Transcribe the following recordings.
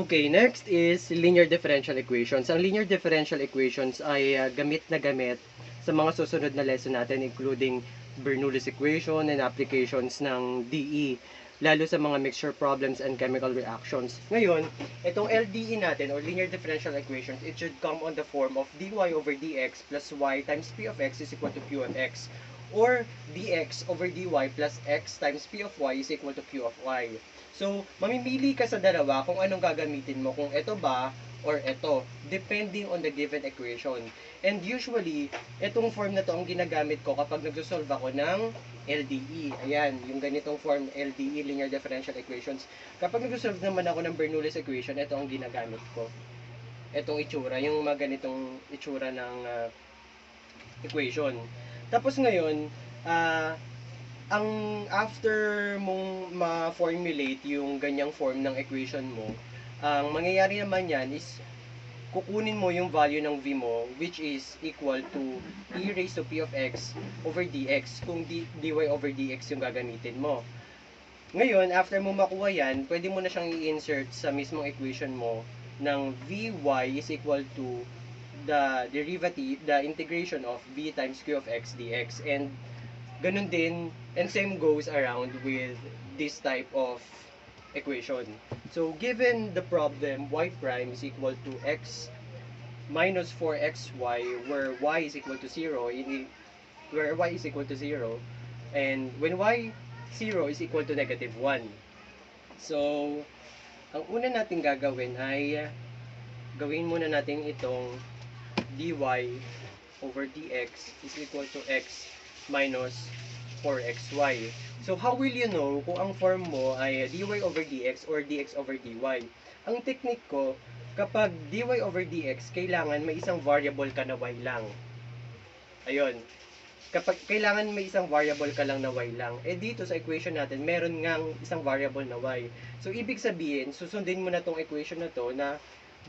Okay, next is linear differential equations. Ang linear differential equations ay gamit na gamit sa mga susunod na lesson natin, including Bernoulli's equation and applications ng DE, lalo sa mga mixture problems and chemical reactions. Ngayon, itong LDE natin, or linear differential equations, it should come on the form of dy over dx plus y times p of x is equal to q of x, or dx over dy plus x times p of y is equal to q of y. So, mamimili ka sa dalawa kung anong gagamitin mo, kung ito ba or ito, depending on the given equation. And usually, itong form na to ang ginagamit ko kapag nagsosolve ako ng LDE. Ayan, yung ganitong form, LDE, linear differential equations. Kapag nagsosolve naman ako ng Bernoulli's equation, ito ang ginagamit ko. Itong itsura, yung mga ganitong itsura ng equation. Tapos ngayon, ang after mong ma-formulate yung ganyang form ng equation mo, ang mangyayari naman yan is kukunin mo yung value ng v mo, which is equal to e raised to p of x over dx, kung dy over dx yung gagamitin mo. Ngayon, after mo makuha yan, pwede mo na siyang i-insert sa mismong equation mo ng vy is equal to the derivative, the integration of v times q of x dx. And ganun din, and same goes around with this type of equation. So, given the problem, y prime is equal to x minus 4xy, where y is equal to 0, where y is equal to 0, and when y 0 is equal to negative 1. So, ang una natin gagawin ay gawin muna natin itong dy over dx is equal to x minus 4xy. So, how will you know kung ang form mo ay dy over dx or dx over dy? Ang technique ko, kapag dy over dx, kailangan may isang variable ka na y lang. Ayun. Kapag kailangan may isang variable ka lang na y lang, eh dito sa equation natin, meron ngang isang variable na y. So, ibig sabihin, susundin mo na tong equation na to na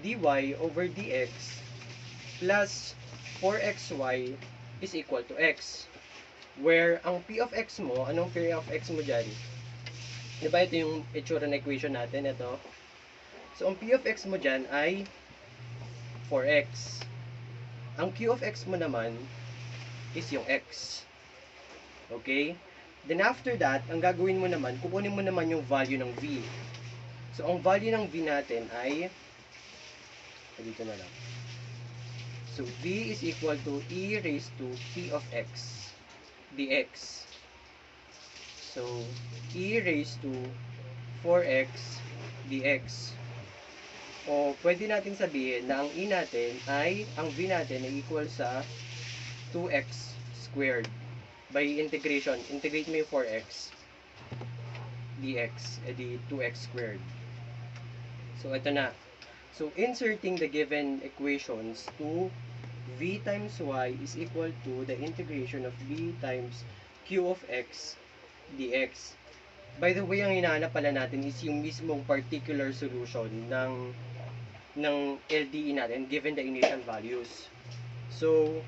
dy over dx plus 4xy is equal to x. Where ang p of x mo, anong p of x mo dyan? Diba ito yung itsura na equation natin, ito. So, ang p of x mo dyan ay 4x. Ang q of x mo naman is yung x. Okay? Then after that, ang gagawin mo naman, kukunin mo naman yung value ng v. So, ang value ng v natin ay, dito na lang. So, v is equal to e raised to p of x dx. So, e raised to 4x dx. O, pwede natin sabihin na ang e natin ay, ang v natin ay equal sa 2x squared. By integration, integrate mo yung 4x dx, edi 2x squared. So, ito na. So, inserting the given equations to v times y is equal to the integration of v times q of x dx. By the way, ang hinahanap pala natin is yung mismong particular solution ng LDE natin given the initial values. So,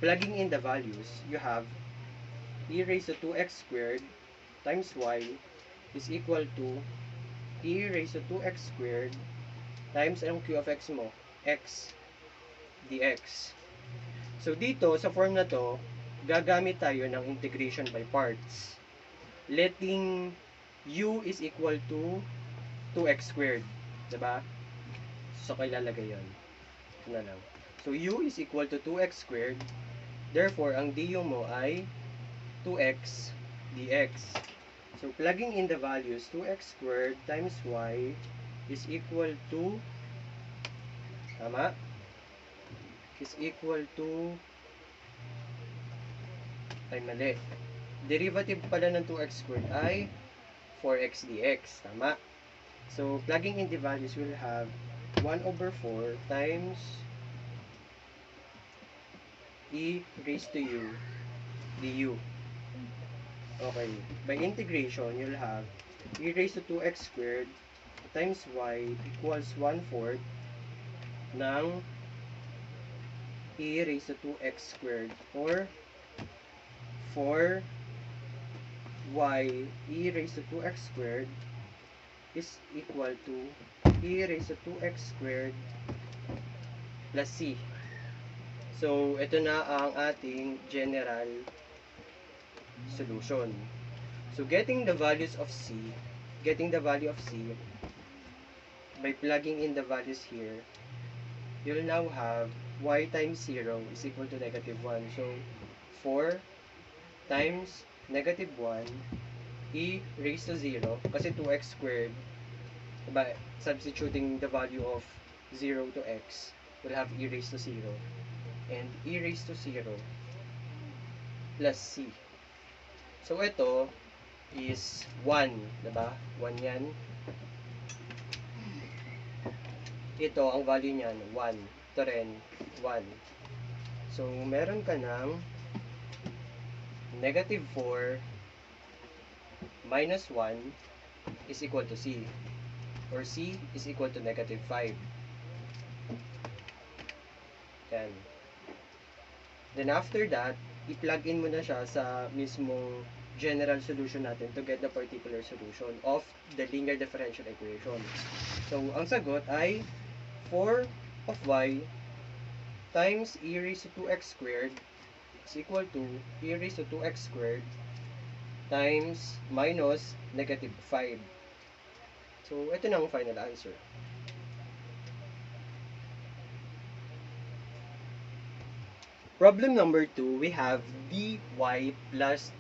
plugging in the values, you have e raised to 2x squared times y is equal to e raised to 2x squared times anong q of x mo? X dx. So, dito, sa form na to, gagamit tayo ng integration by parts. Letting u is equal to 2x squared. Diba? So, kailalagay yun. Ito na lang. So, u is equal to 2x squared. Therefore, ang du mo ay 2x dx. So, plugging in the values, 2x squared times y is equal to, tama? Is equal to, ay mali, derivative pala ng 2x squared ay 4x dx, tama? So, plugging in the values, we'll have 1 over 4 times e raised to u du. Okay, by integration, you'll have e raised to 2x squared times y equals 1/4 ng e raised to 2x squared, or 4y e raised to 2x squared is equal to e raised to 2x squared plus c. So, ito na ang ating general solution. So, getting the value of c, by plugging in the values here, you'll now have y times 0 is equal to negative 1. So, 4 times negative 1 e raised to 0 kasi 2x squared, diba, substituting the value of 0 to x, we'll have e raised to 0 and e raised to 0 plus c. So, ito is 1, diba? 1 yan. Ito, ang value niyan, 1. Ito rin, 1. So, meron ka ng negative 4 minus 1 is equal to c. Or c is equal to negative 5. Yan. Then after that, i-plug in mo na siya sa mismong general solution natin to get the particular solution of the linear differential equation. So, ang sagot ay 4 of y times e raised to 2x squared is equal to e raised to 2x squared times minus negative 5. So, ito na ang final answer. Problem number 2, we have dy plus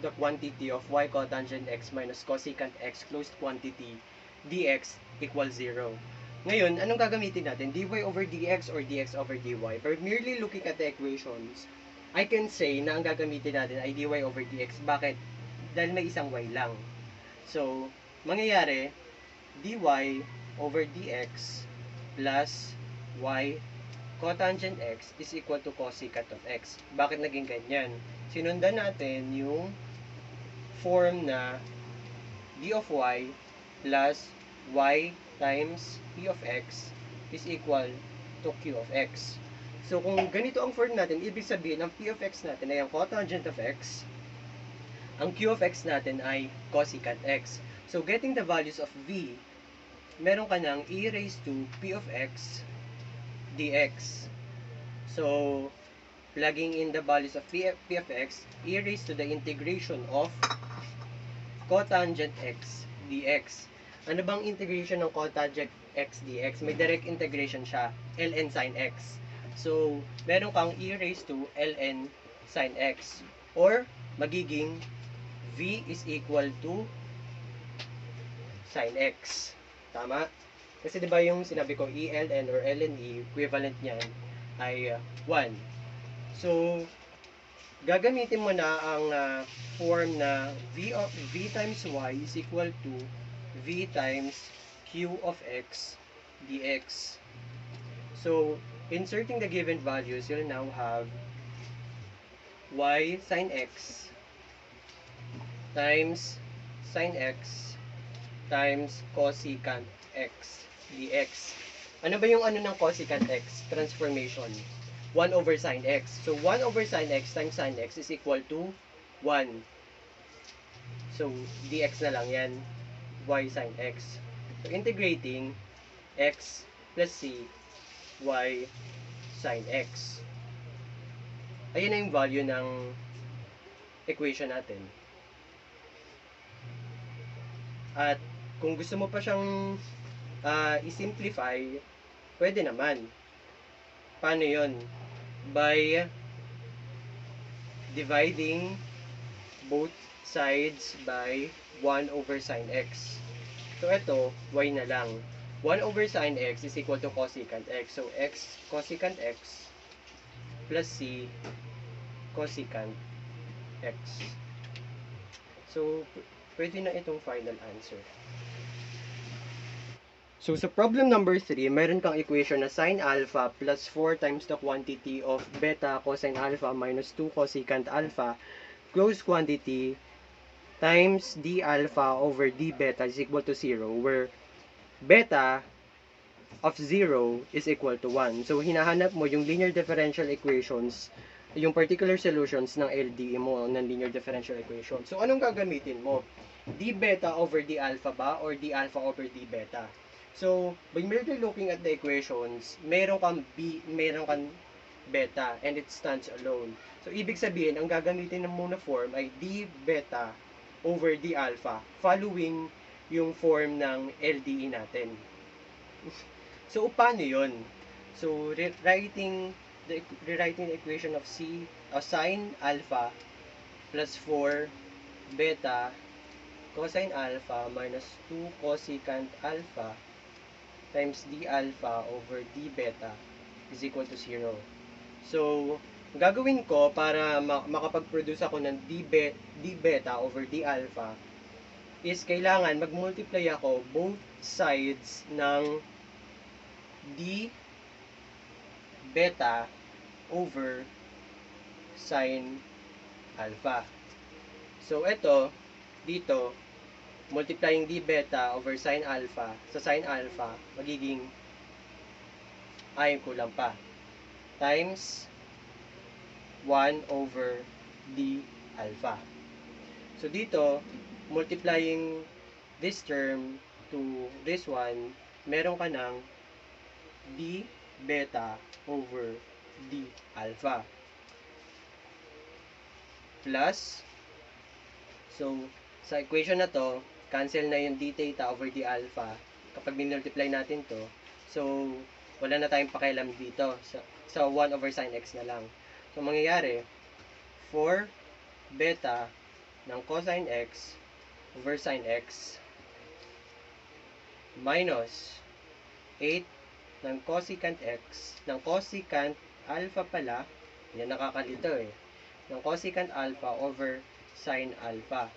the quantity of y cotangent x minus cosecant x closed quantity dx equals 0. Ngayon, anong gagamitin natin? Dy over dx or dx over dy? By merely looking at the equations, I can say na ang gagamitin natin ay dy over dx. Bakit? Dahil may isang y lang. So, mangyayari, dy over dx plus y cotangent x is equal to cosecant of x. Bakit naging ganyan? Sinundan natin yung form na d of y plus y times p of x is equal to q of x. So, kung ganito ang form natin, ibig sabihin, ang p of x natin ay ang cotangent of x, ang q of x natin ay cosecant x. So, getting the values of v, meron ka ng e raised to p of x dx. So, plugging in the values of p of x, e raised to the integration of cotangent x dx. Ano bang integration ng cotangent x dx? May direct integration siya, ln sin x. So, meron kang e raised to ln sin x. Or, magiging v is equal to sin x. Tama? Kasi diba yung sinabi ko, eln or ln e, equivalent niyan ay 1. So, gagamitin mo na ang form na v times y is equal to v times q of x dx. So, inserting the given values, you'll now have y sin x times sin x times cosecant x dx. Ano ba yung ano ng cosecant x? Transformation. 1 over sin x. So, 1 over sin x times sin x is equal to 1. So, dx na lang yan. Y sin x. So, integrating x plus c, y sin x. Ayan na yung value ng equation natin. At kung gusto mo pa siyang i-simplify, pwede naman. Paano yun? By dividing both sides by 1 over sin x. So, ito, y na lang. 1 over sin x is equal to cosecant x. So, x cosecant x plus c cosecant x. So, pwede na itong final answer. So, sa problem number 3, meron kang equation na sin alpha plus 4 times the quantity of beta cosine alpha minus 2 cosecant alpha closed quantity times d alpha over d beta is equal to 0, where beta of 0 is equal to 1. So, hinahanap mo yung linear differential equations, yung particular solutions ng LDE mo, ng linear differential equation. So, anong gagamitin mo? D beta over d alpha ba or d alpha over d beta? So, by merely looking at the equations, meron kang beta, and it stands alone. So, ibig sabihin, ang gagamitin ng muna form ay d beta over d alpha, following yung form ng LDE natin. So, paano yun? So, rewriting the equation of sine alpha plus 4 beta cosine alpha minus 2 cosecant alpha times d alpha over d beta is equal to 0. So, gagawin ko para makapag-produce ako ng d beta over d alpha is kailangan mag-multiply ako both sides ng d beta over sine alpha. So, dito, multiplying d beta over sine alpha, sa sine alpha, magiging ay kulang pa, times 1 over d alpha. So, dito, multiplying this term to this one, meron ka ng d beta over d alpha. Plus, so, sa equation na to, cancel na yung d theta over d alpha kapag minultiply natin to. So, wala na tayong pakialam dito. So 1 over sine x na lang. So, mangyayari, 4 beta ng cosine x over sine x minus 8 ng cosecant x, ng cosecant alpha pala, yan nakakalito ng cosecant alpha over sine alpha.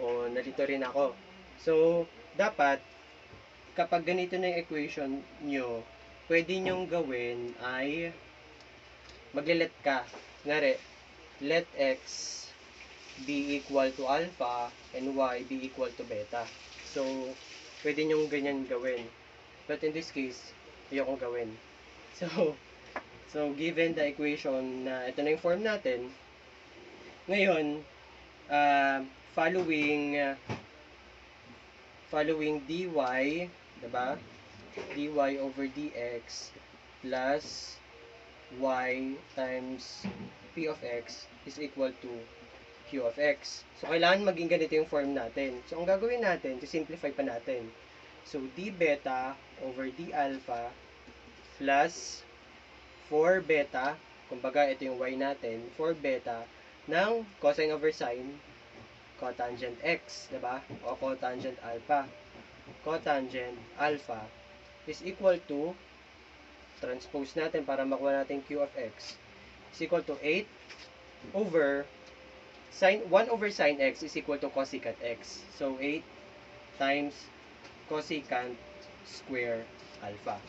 O, nalito rin ako. So, dapat, kapag ganito na yung equation nyo, pwede nyong gawin ay magle-let ka. Ngari, let x be equal to alpha and y be equal to beta. So, pwede nyong ganyan gawin. But in this case, ayokong gawin. So given the equation na ito na yung form natin, ngayon, following dy, diba? dy over dx plus y times p of x is equal to q of x. So, kailangan maging ganito yung form natin. So, ang gagawin natin, simplify pa natin. So, d beta over d alpha plus 4 beta, kumbaga ito yung y natin, 4 beta ng cosine over sine cotangent x, diba? O cotangent alpha. Cotangent alpha is equal to, transpose natin para makuha natin q of x, is equal to 8 over sine, 1 over sine x is equal to cosecant x. So, 8 times cosecant square alpha.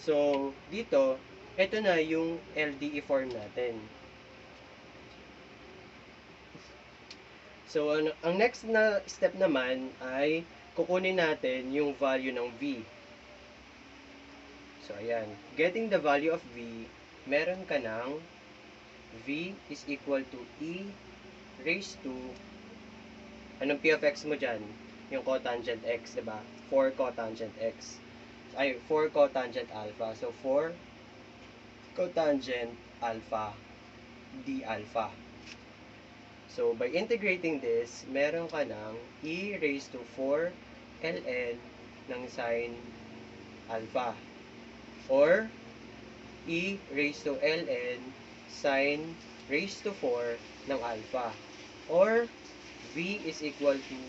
So, dito, ito na yung LDE form natin. So, ang next na step naman ay kukunin natin yung value ng V. So, ayan. Getting the value of V, meron ka ng V is equal to E raised to, anong P of X mo dyan? Yung cotangent X, diba? 4 cotangent X. Ay, 4 cotangent alpha. So, 4 cotangent alpha d alpha. So, by integrating this, meron ka ng e raised to 4 ln ng sine alpha. Or, e raised to ln sine raised to 4 ng alpha. Or, v is equal to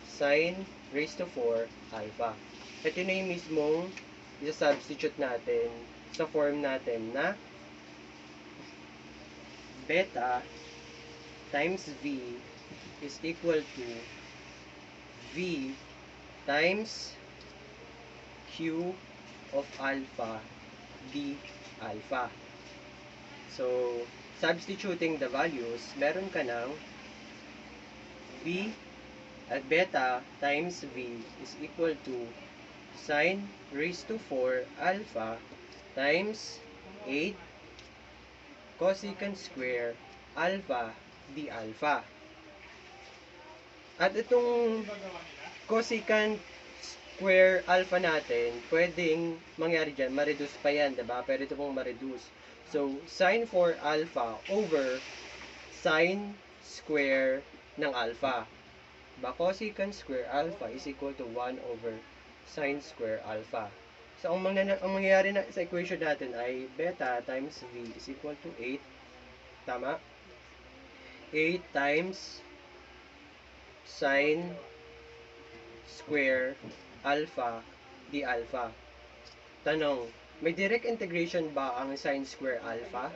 sine raised to 4 alpha. Ito na yung mismong isa-substitute natin sa form natin na beta times v is equal to v times q of alpha d alpha. So, substituting the values, meron ka ng v at beta times v is equal to sine raised to 4 alpha times 8 cosecant square alpha d alpha. At itong cosecant square alpha natin, pwedeng mangyari dyan, ma-reduce pa yan, diba? Pwede ito pong ma-reduce. So, sine 4 alpha over sine square ng alpha. Diba? Cosecant square alpha is equal to 1 over sine square alpha. So, ang mangyayari na sa equation natin ay beta times v is equal to 8. Tama? 8 times sine square alpha d alpha. Tanong, may direct integration ba ang sine square alpha?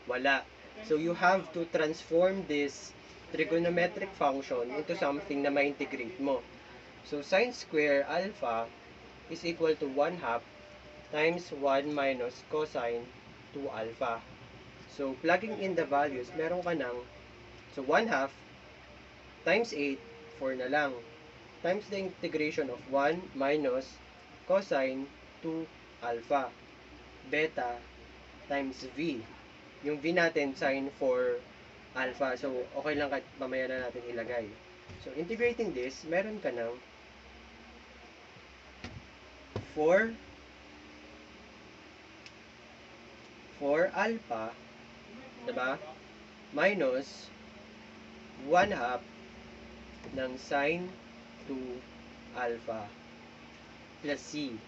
Wala. So, you have to transform this trigonometric function into something na ma-integrate mo. So, sine square alpha is equal to 1/2 times 1 minus cosine 2 alpha. So, plugging in the values, meron ka ng, so 1/2 times 8, 4 na lang, times the integration of 1 minus cosine 2 alpha. Beta times v. Yung v natin, sine 4 alpha. So, okay lang kahit mamaya na natin ilagay. So, integrating this, meron ka ng 4 alpha, diba? Minus 1/2 ng sine 2 alpha plus c.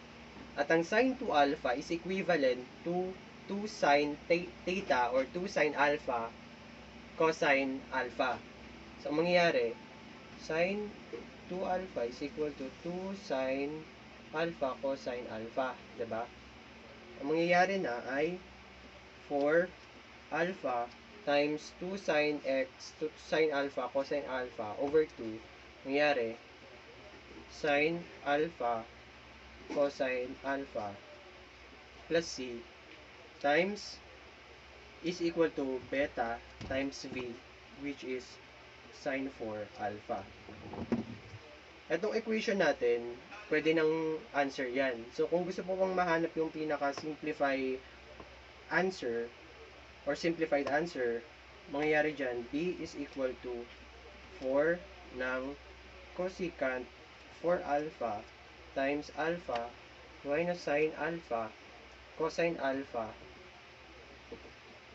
At ang sine 2 alpha is equivalent to 2 sine theta or 2 sine alpha cosine alpha. So, ang mangyayari, sine 2 alpha is equal to 2 sine alpha cosine alpha. Diba? Ang mangyayari na ay 4 alpha times 2 sine x, 2 sine alpha cosine alpha over 2. Mangyayari, sine alpha cosine alpha plus c times is equal to beta times v, which is sine 4 alpha. Itong equation natin, pwede nang answer yan. So, kung gusto po pang mahanap yung pinaka-simplify answer or simplified answer, mangyayari dyan, b is equal to 4 ng cosecant 4 alpha times alpha minus sine alpha cosine alpha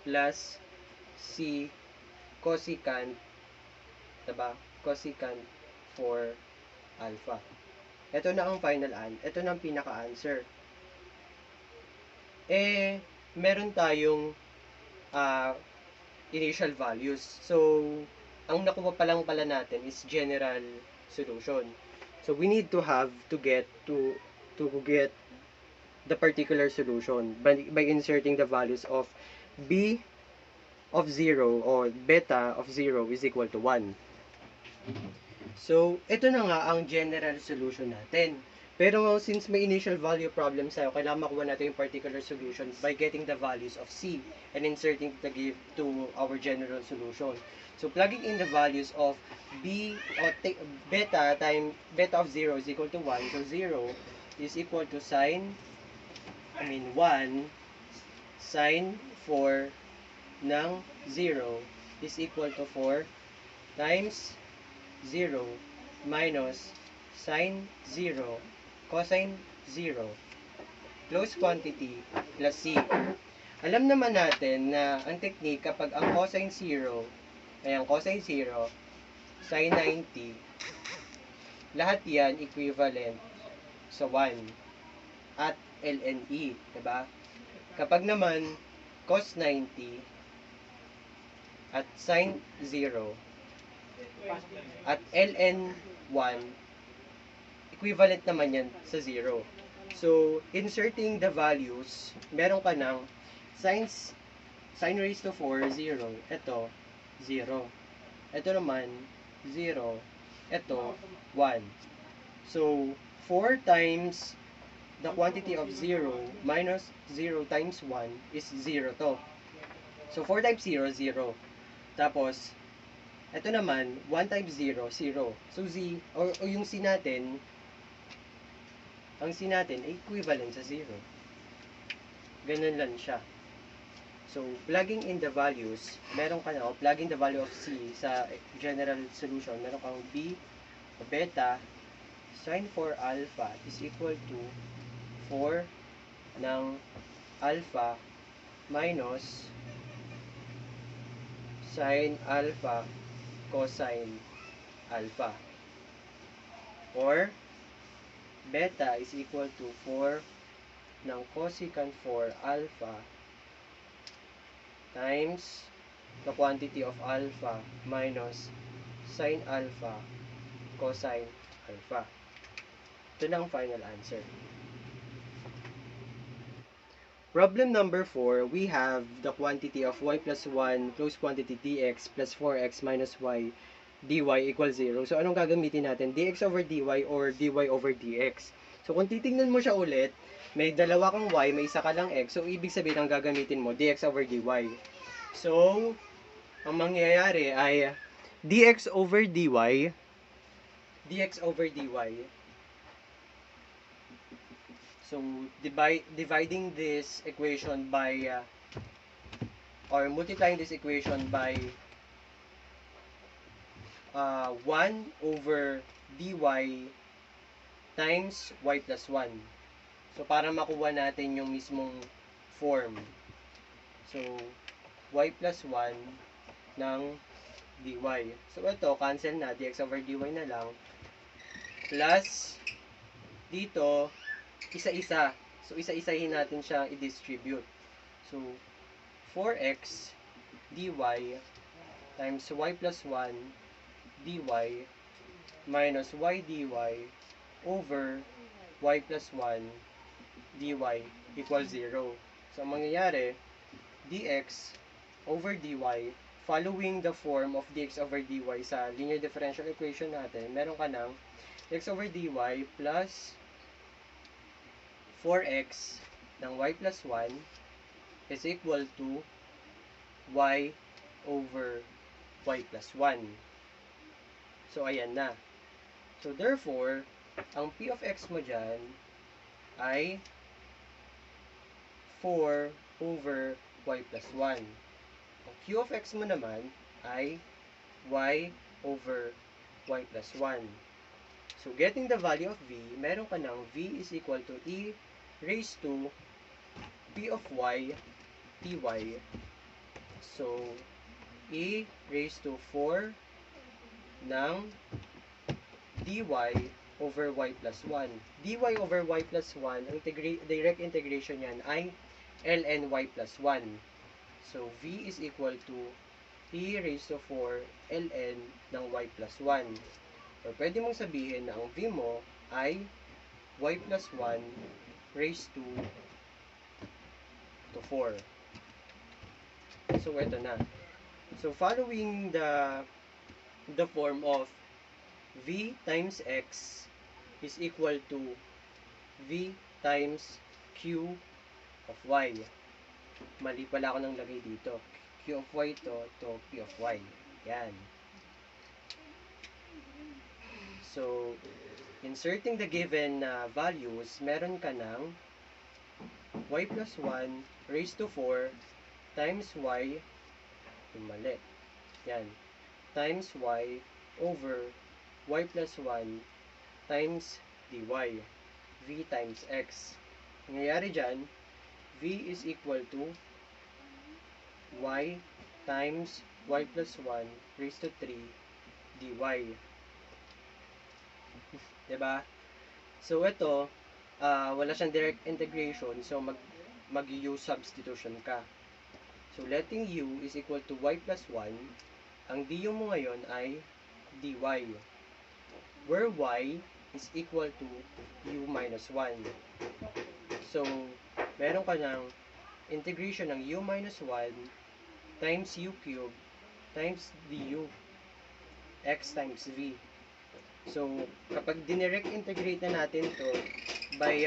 plus c cosecant, diba? Cosecant 4 alpha. Ito na ang final ito na ang pinaka-answer. Meron tayong initial values. So, ang nakuha pa lang pala natin is general solution. So, we need to get the particular solution by inserting the values of b of 0 or beta of 0 is equal to 1. So, ito na nga ang general solution natin. Pero since may initial value problem sa'yo, kailangan makuha natin yung particular solution by getting the values of c and inserting to our general solution. So, plugging in the values of beta of 0 is equal to 1. So, 0 is equal to 1 sine 4 ng 0 is equal to 4 times 0 minus sine 0 cosine 0 close quantity plus c. Alam naman natin na ang technique kapag ang cosine 0 ay ang cosine 0 sine 90, lahat yan equivalent sa 1 at ln e, diba? Kapag naman cos 90 at sine 0 at ln 1, equivalent naman yan sa 0. So, inserting the values, meron ka ng sine raised to 4, 0. Ito, 0. Ito naman, 0. Ito, 1. So, 4 times the quantity of 0 minus 0 times 1 is 0 to. So, 4 times 0, 0. Tapos, ito naman, 1 times 0, 0. So, o yung c natin, ang c natin ay equivalent sa 0. Ganun lang siya. So, plugging in the values, meron ka na, plugging the value of c sa general solution, meron kang b, beta, Sine 4 alpha is equal to 4 ng alpha minus sine alpha cosine alpha. Or beta is equal to 4 ng cosecant 4 alpha times the quantity of alpha minus sine alpha cosine alpha. Ito na ang final answer. Problem number 4, we have the quantity of y plus 1 closed quantity dx plus 4x minus y dy equals 0. So, anong gagamitin natin? Dx over dy or dy over dx. So, kung titingnan mo siya ulit, may dalawa kang y, may isa ka lang x. So, ibig sabihin ang gagamitin mo, dx over dy. So, ang mangyayari ay dx over dy, so, dividing this equation by, or multiplying this equation by 1 over dy times y plus 1. So, para makuha natin yung mismong form. So, y plus 1 ng dy. So, ito, cancel na. Dx over dy na lang. Plus, dito, isa-isa. So, isa-isahin natin siya i-distribute. So, 4x dy times y plus 1 dy minus y dy over y plus 1 dy equals 0. So, ang mangyayari, dx over dy, following the form of dx over dy sa linear differential equation natin, meron ka ng dx over dy plus 4x ng y plus 1 is equal to y over y plus 1. So, ayan na. So, therefore, ang p of x mo dyan ay 4 over y plus 1. Ang q of x mo naman ay y over y plus 1. So, getting the value of v, meron ka ng v is equal to e raised to p of y dy. So, e raised to 4 ng dy over y plus 1. dy over y plus 1, ang direct integration yan ay ln y plus 1. So, v is equal to e raised to 4 ln ng y plus 1. Or pwede mong sabihin na ang v mo ay y plus 1 raised to 4. So, ito na. So, following the form of v times x is equal to v times q of y. Mali pala ako nang lagay dito. Q of y to p of y. Yan. So, inserting the given values, meron ka ng y plus 1 raised to 4 times y, mali. Yan. Times y over y plus 1 times dy. V times x. Nangyayari dyan, v is equal to y times y plus 1 raised to 3 dy. Diba? So, ito, wala siyang direct integration. So, mag-u substitution ka. So, letting u is equal to y plus 1, ang du mo ngayon ay dy. Where y is equal to u minus 1. So, meron ka ng integration ng u minus 1 times u cube times du x times v. So, kapag dinirect integrate na natin to by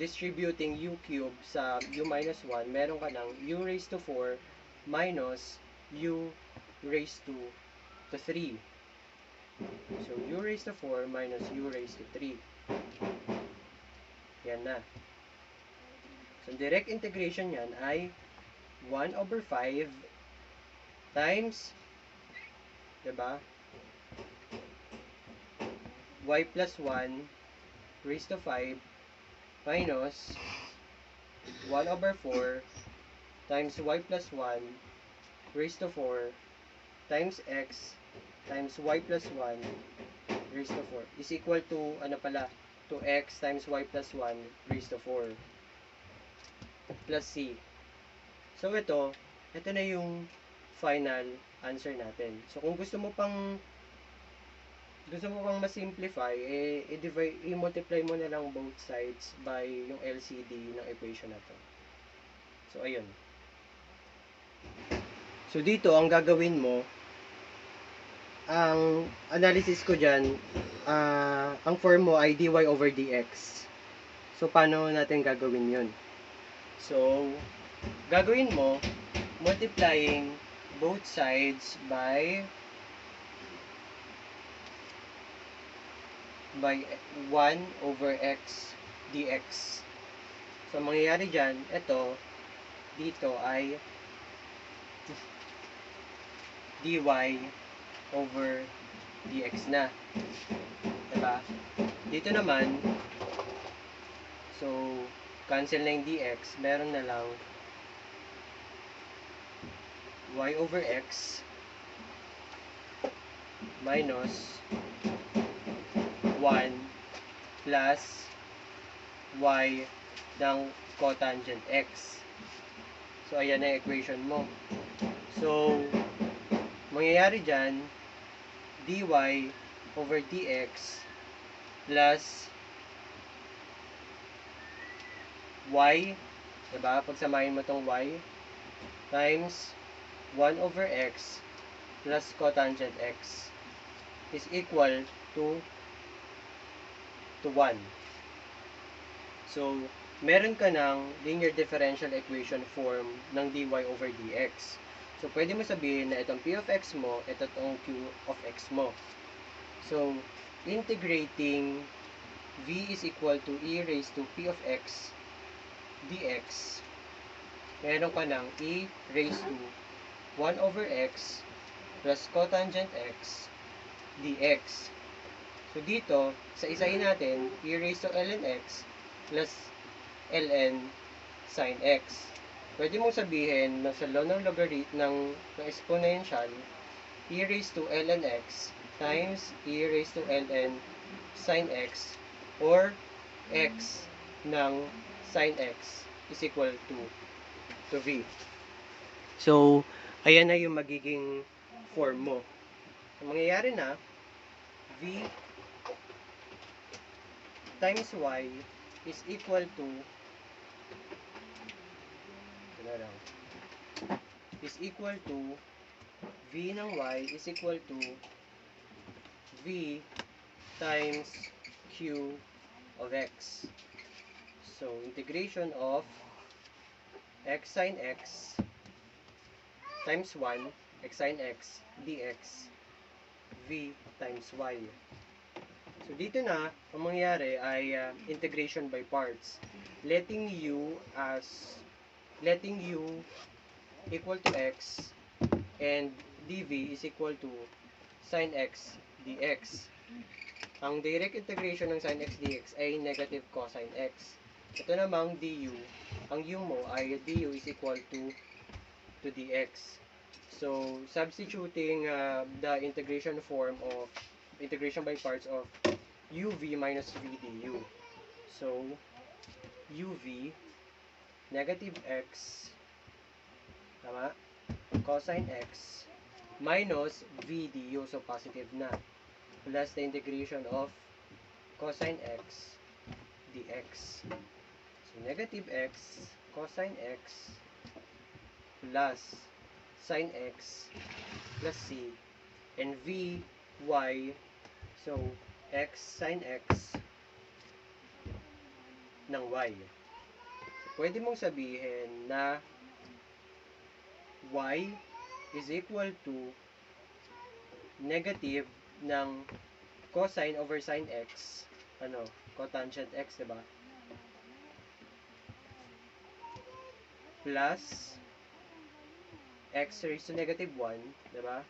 distributing u cube sa u minus 1, meron ka ng u raised to 4 minus u raised to 3. So, u raised to 4 minus u raised to 3. Yan na. So, direct integration yan ay 1 over 5 times, diba? y plus 1 raised to 5 minus 1 over 4 times y plus 1 raised to 4 times x times y plus 1 raised to 4 is equal to, ano pala, to x times y plus 1 raised to 4 plus c. So, ito na yung final answer natin. So, kung gusto mo pang ma-simplify, i-multiply mo na lang both sides by yung LCD ng equation na to. So, ayun. So, dito, ang gagawin mo, ang analysis ko dyan, ang form mo ay dy over dx. So, paano natin gagawin yun? So, gagawin mo, multiplying both sides by 1 over x dx. So, mangyayari dyan, dito ay dy over dx na. Diba? Dito naman, so, cancel na yung dx, meron na lang y over x minus 1 plus y ng cotangent x. So, ayan na yung equation mo. So, mangyayari dyan, dy over dx plus y, diba? Pagsamahin mo tong y times 1 over x plus cotangent x is equal to 1. So, meron ka ng linear differential equation form ng dy over dx. So, pwede mo sabihin na itong p of x mo, ito itong q of x mo. So, integrating v is equal to e raised to p of x dx, meron ka ng e raised to 1 over x plus cotangent x dx. So, dito, sa isahin natin, e raised to ln x plus ln sin x. Pwede mong sabihin na sa law ng logarithm ng exponential, e raised to ln x times e raised to ln sin x or x ng sin x is equal to v. So, ayan na yung magiging form mo. Ang mangyayari na, v times y is equal to v ng y is equal to v times q of x. So, integration of x sin x times 1, x sin x dx v times y. So, dito na, ang mangyayari ay integration by parts. Letting u equal to x and dv is equal to sin x dx. Ang direct integration ng sin x dx ay negative cosine x. Ito namang du, ang u mo ay du is equal to dx. So, substituting the integration form of integration by parts of uv minus v du. So, uv negative x, tama, cosine x minus v du, so positive na, plus the integration of cosine x dx. So, negative x cosine x plus sin x plus c and v y, so x sin x ng y. So, pwede mong sabihin na y is equal to negative ng cosine over sin x, cotangent x, diba? Plus x raised to negative 1, diba?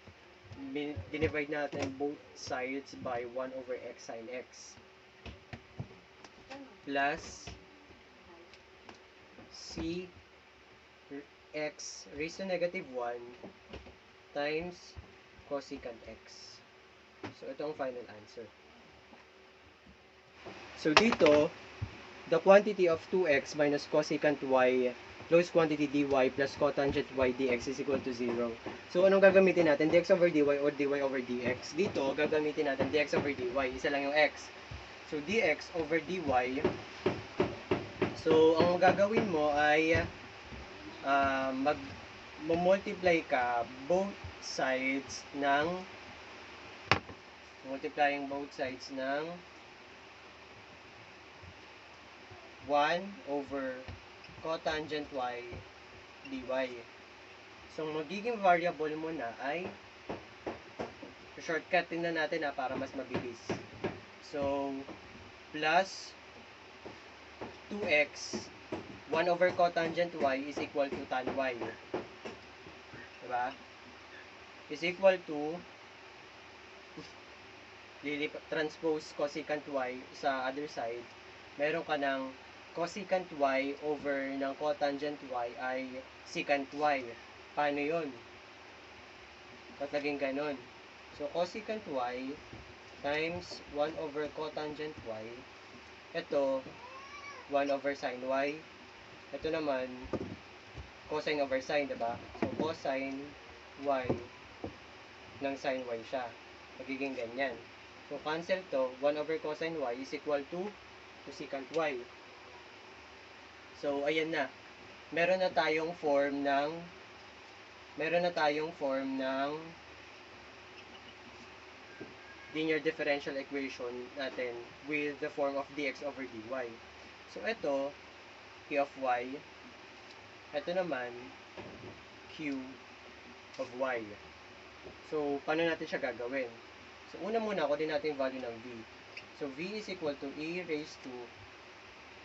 dinivide natin both sides by 1 over x sine x plus c x raised to negative 1 times cosecant x. So, ito ang final answer. So, dito, the quantity of 2x minus cosecant y closed quantity dy plus cotangent y dx is equal to 0. So, anong gagamitin natin? dx over dy or dy over dx? Dito, gagamitin natin dx over dy. Isa lang yung x. So, dx over dy. So, ang gagawin mo ay mag-multiply ka both sides ng multiplying both sides ng 1 over cotangent y dy. So, magiging variable mo na ay shortcutin na natin para mas mabilis. So, plus 2x 1 over cotangent y is equal to tan y. Diba? Is equal to transpose cosecant y sa other side. Meron ka ng cosecant y over ng cotangent y ay secant y. Paano yun? Ba't naging ganun? So, cosecant y times 1 over cotangent y. Ito, 1 over sine y. Ito naman, cosine over sine, diba? So, cosine y ng sine y siya. Magiging ganyan. So, cancel to. 1 over cosine y is equal to cosecant y. So, ayan na. Meron na tayong form ng linear differential equation natin with the form of dx over dy. So, ito, p of y. Ito naman, q of y. So, paano natin siya gagawin? So, una muna, kunin natin yung value ng v. So, v is equal to e raised to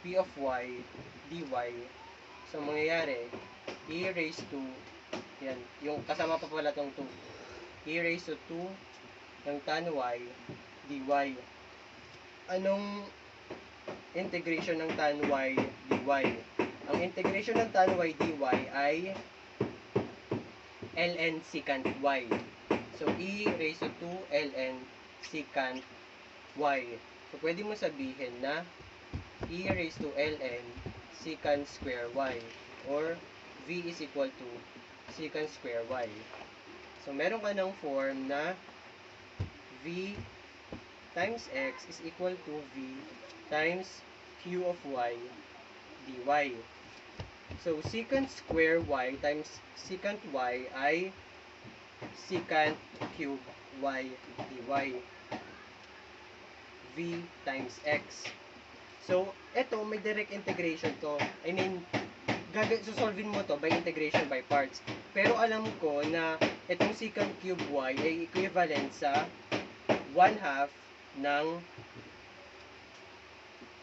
p of y dy. So, mangyayari, e raised to, yan, yung kasama pa pala tong 2. E raised to 2 ng tan y dy. Anong integration ng tan y dy? Ang integration ng tan y dy ay ln secant y. So, e raised to 2 ln secant y. So, pwede mo sabihin na e raised to ln secant square y or v is equal to secant square y. So, meron ka ng form na v times x is equal to v times q of y dy. So, secant square y times secant y ay secant cube y dy. V times x. So, eto, may direct integration to. I mean, susolvin mo to by integration by parts. Pero alam ko na itong secant cube y ay equivalent sa 1/2 ng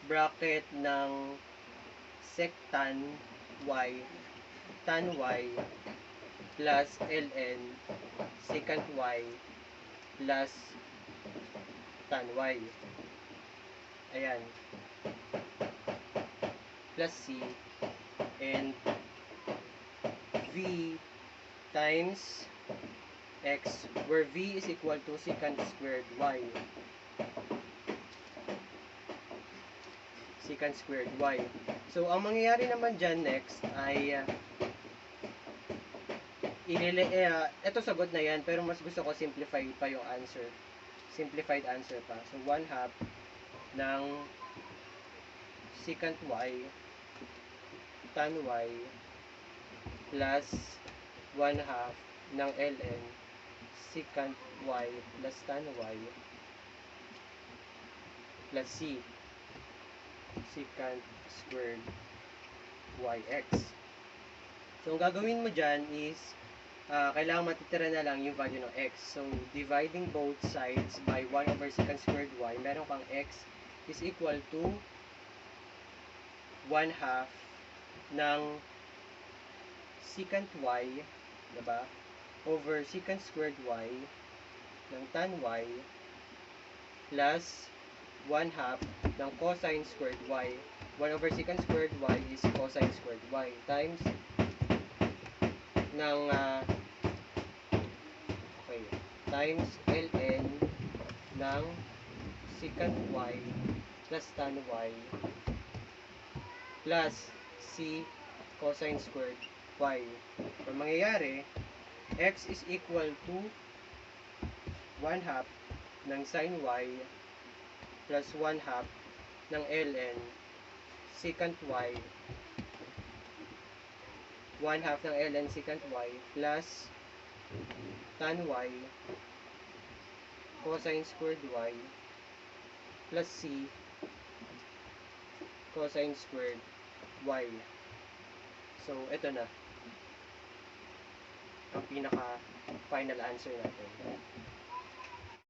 bracket ng sec tan y plus ln secant y plus tan y. Ayan. Plus c and v times x where v is equal to secant squared y. Secant squared y. So, ang mangyayari naman dyan next ay ito sagot na yan, pero mas gusto ko simplify pa yung answer. Simplified answer pa. So, 1/2 ng secant y tan y plus 1/2 ng ln secant y plus tan y plus c secant squared yx. So, ang gagawin mo dyan is kailangan matitira na lang yung value ng x. So, dividing both sides by 1 over secant squared y, meron kang x is equal to 1/2 ng secant y, diba? Over secant squared y ng tan y plus 1/2 ng cosine squared y. 1 over secant squared y is cosine squared y times ng times ln ng secant y plus tan y plus c cosine squared y. So, mangyayari, x is equal to 1/2 ng sin y plus 1/2 ng ln secant y 1/2 ng ln secant y plus tan y cosine squared y plus c cosine squared y. So, ito na ang pinaka final answer natin.